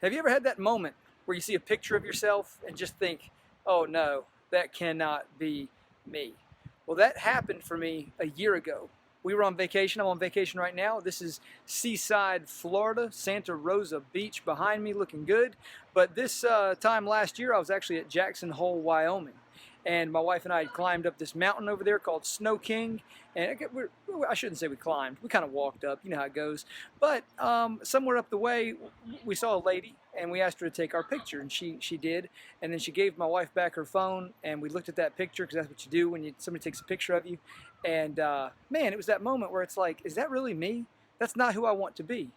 Have you ever had that moment where you see a picture of yourself and just think, oh no, that cannot be me? Well, that happened for me a year ago. We were on vacation. I'm on vacation right now. This is Seaside, Florida, Santa Rosa Beach behind me, looking good. But this time last year, I was actually at Jackson Hole, Wyoming. And my wife and I had climbed up this mountain over there called Snow King. And I shouldn't say we climbed. We kind of walked up. You know how it goes. But somewhere up the way, we saw a lady, and we asked her to take our picture, and she did. And then she gave my wife back her phone, and we looked at that picture, because that's what you do when somebody takes a picture of you. And man, it was that moment where it's like, is that really me? That's not who I want to be.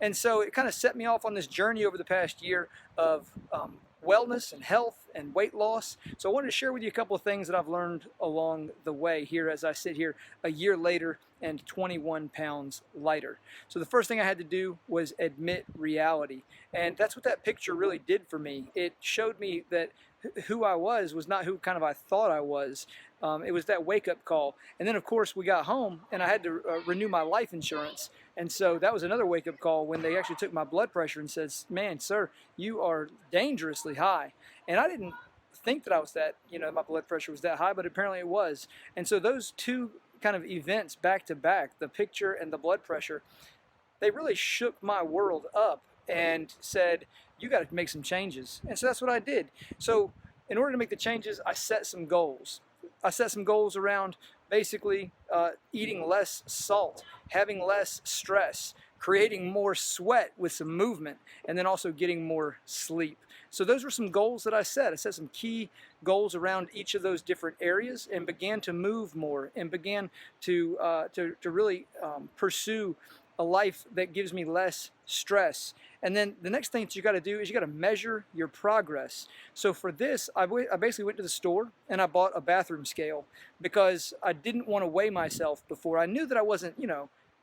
And so it kind of set me off on this journey over the past year of wellness and health and weight loss. So I wanted to share with you a couple of things that I've learned along the way here as I sit here a year later and 21 pounds lighter. So the first thing I had to do was admit reality. And that's what that picture really did for me. It showed me that who I was not who kind of I thought I was. It was that wake-up call. And then, of course, we got home, and I had to renew my life insurance. And so that was another wake-up call when they actually took my blood pressure and said, man, sir, you are dangerously high. And I didn't think that I was that, my blood pressure was that high, but apparently it was. And so those two kind of events back to back, the picture and the blood pressure, they really shook my world up and said, you got to make some changes. And so that's what I did. So in order to make the changes, I set some goals. I set some goals around basically eating less salt, having less stress, creating more sweat with some movement, and then also getting more sleep. So those were some goals that I set. I set some key goals around each of those different areas and began to move more and began to really pursue a life that gives me less stress. And then the next thing that you got to do is you got to measure your progress. So for this, I basically went to the store and I bought a bathroom scale because I didn't want to weigh myself before. I knew that I wasn't,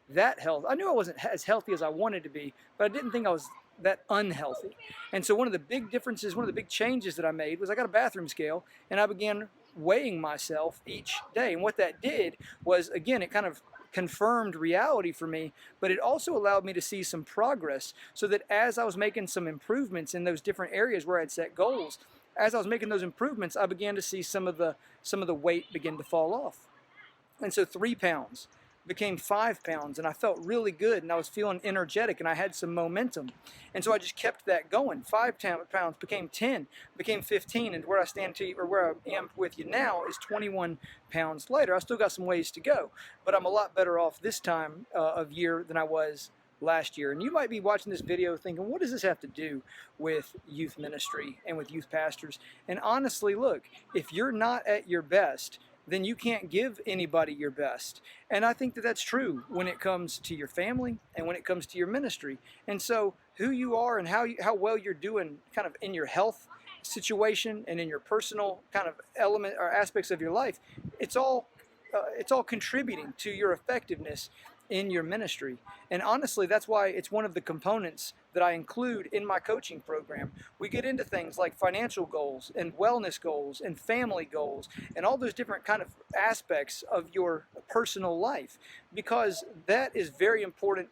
that healthy. I knew I wasn't as healthy as I wanted to be, but I didn't think I was that unhealthy. And so one of the big differences, one of the big changes that I made was I got a bathroom scale and I began weighing myself each day. And what that did was, again, it kind of confirmed reality for me, but it also allowed me to see some progress so that as I was making some improvements in those different areas where I'd set goals, as I was making those improvements, I began to see some of the weight begin to fall off. And so 3 pounds became 5 pounds, and I felt really good, and I was feeling energetic, and I had some momentum. And so I just kept that going. 5 pounds became 10, became 15, and where I stand to you, or where I am with you now, is 21 pounds later. I still got some ways to go, but I'm a lot better off this time of year than I was last year. And you might be watching this video thinking, what does this have to do with youth ministry and with youth pastors? And honestly, look, if you're not at your best, then you can't give anybody your best. And I think that that's true when it comes to your family and when it comes to your ministry. And so who you are and how well you're doing kind of in your health situation and in your personal kind of element or aspects of your life, it's all contributing to your effectiveness in your ministry. And honestly, that's why it's one of the components that I include in my coaching program. We get into things like financial goals and wellness goals and family goals and all those different kind of aspects of your personal life, because that is very important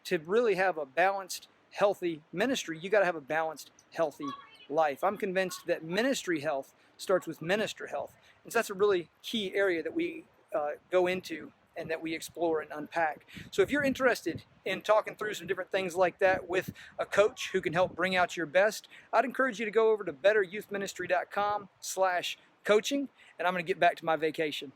to really have a balanced, healthy ministry. You got to have a balanced, healthy life. I'm convinced that ministry health starts with minister health. And so that's a really key area that we go into and that we explore and unpack. So if you're interested in talking through some different things like that with a coach who can help bring out your best, I'd encourage you to go over to betteryouthministry.com/coaching, and I'm going to get back to my vacation.